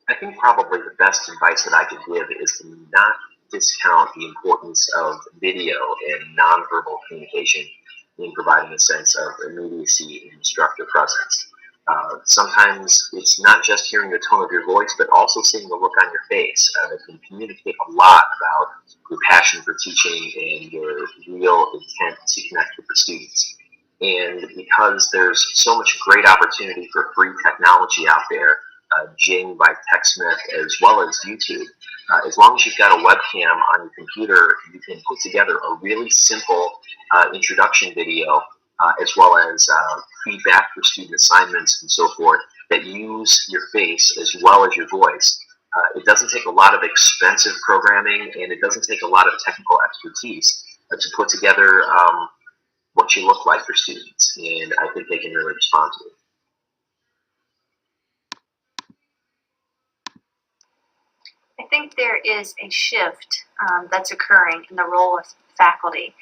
I think probably the best advice that I could give is to not discount the importance of video and nonverbal communication in providing a sense of immediacy and instructor presence. Sometimes it's not just hearing the tone of your voice, but also seeing the look on your face that can communicate a lot about your passion for teaching and your real intent to connect with the students. And because there's so much great opportunity for free technology out there, Jing by TechSmith as well as YouTube, as long as you've got a webcam on your computer, you can put together a really simple introduction video as well as feedback for student assignments and so forth that use your face as well as your voice. It doesn't take a lot of expensive programming, and it doesn't take a lot of technical expertise to put together what you look like for students, and I think they can really respond to it. I think there is a shift that's occurring in the role of faculty.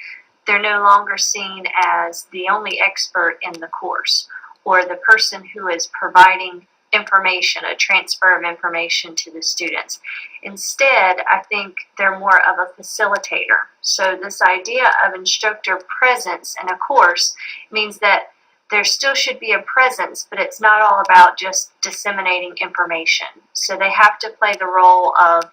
They're no longer seen as the only expert in the course or the person who is providing information, a transfer of information to the students. Instead, I think they're more of a facilitator. So this idea of instructor presence in a course means that there still should be a presence, but it's not all about just disseminating information. So they have to play the role of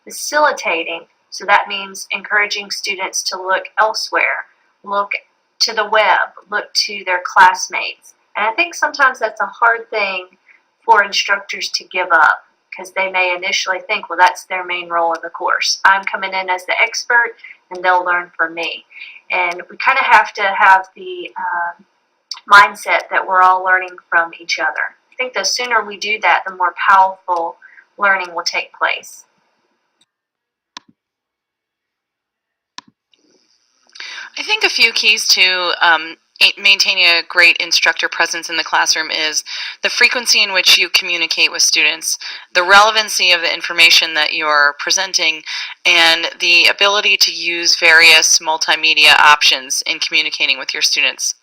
facilitating. So that means encouraging students to look elsewhere, look to the web, look to their classmates. And I think sometimes that's a hard thing for instructors to give up, because they may initially think, well, that's their main role in the course. I'm coming in as the expert and they'll learn from me. And we kind of have to have the mindset that we're all learning from each other. I think the sooner we do that, the more powerful learning will take place. I think a few keys to maintaining a great instructor presence in the classroom is the frequency in which you communicate with students, the relevancy of the information that you're presenting, and the ability to use various multimedia options in communicating with your students.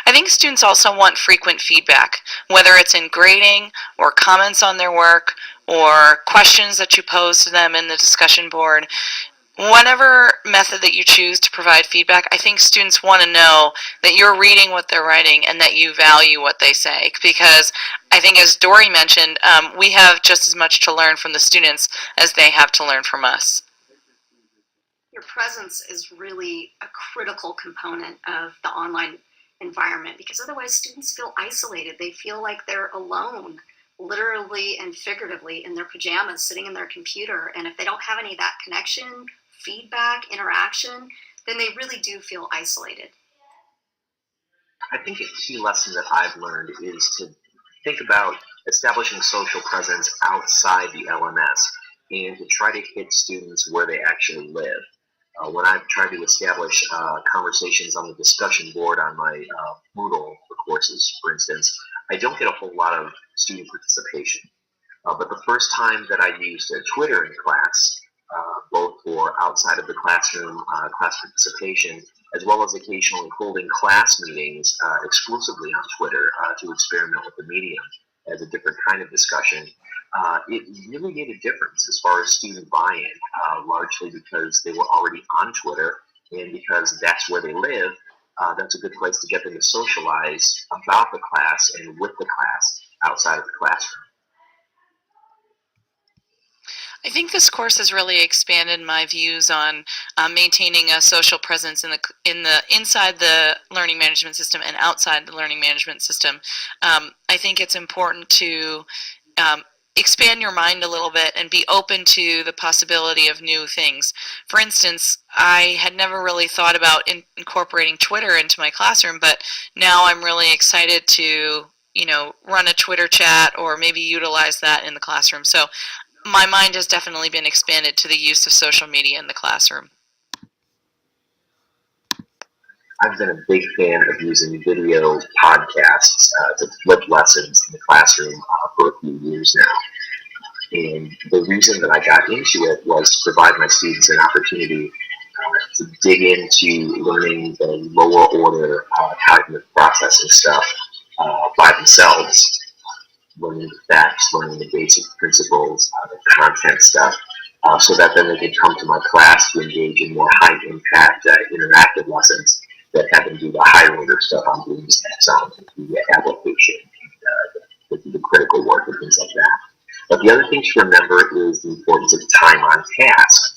I think students also want frequent feedback, whether it's in grading or comments on their work or questions that you pose to them in the discussion board. Whatever method that you choose to provide feedback, I think students want to know that you're reading what they're writing and that you value what they say, because I think, as Dory mentioned, we have just as much to learn from the students as they have to learn from us. Your presence is really a critical component of the online environment, because otherwise students feel isolated. They feel like they're alone, literally and figuratively, in their pajamas, sitting in their computer. And if they don't have any of that connection, feedback, interaction, then they really do feel isolated. I think a key lesson that I've learned is to think about establishing social presence outside the LMS and to try to hit students where they actually live. When I've tried to establish conversations on the discussion board on my Moodle for courses, for instance, I don't get a whole lot of student participation. But the first time that I used Twitter in class, both for outside of the classroom class participation, as well as occasionally holding class meetings exclusively on Twitter to experiment with the medium as a different kind of discussion, it really made a difference as far as student buy-in, largely because they were already on Twitter, and because that's where they live. That's a good place to get them to socialize about the class and with the class outside of the classroom. I think this course has really expanded my views on maintaining a social presence inside the learning management system and outside the learning management system. I think it's important to expand your mind a little bit and be open to the possibility of new things. For instance, I had never really thought about incorporating Twitter into my classroom, but now I'm really excited to, run a Twitter chat or maybe utilize that in the classroom. So my mind has definitely been expanded to the use of social media in the classroom. I've been a big fan of using video podcasts to flip lessons in the classroom for a few years now. And the reason that I got into it was to provide my students an opportunity to dig into learning the lower order cognitive processing stuff by themselves. learning the facts, learning the basic principles, the content stuff, so that then they can come to my class to engage in more high-impact interactive lessons that have them do the higher order stuff I'm doing, the taxonomy, the application, the critical work and things like that. But the other thing to remember is the importance of time on task.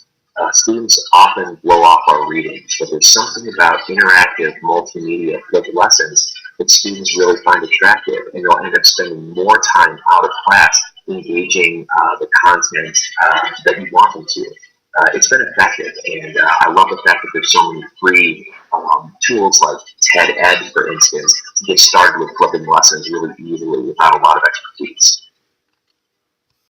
Students often blow off our reading, but there's something about interactive multimedia flipped lessons that students really find attractive, and they'll end up spending more time out of class engaging the content that you want them to. It's been effective, and I love the fact that there's so many free tools like TED Ed, for instance, to get started with flipping lessons really easily without a lot of expertise.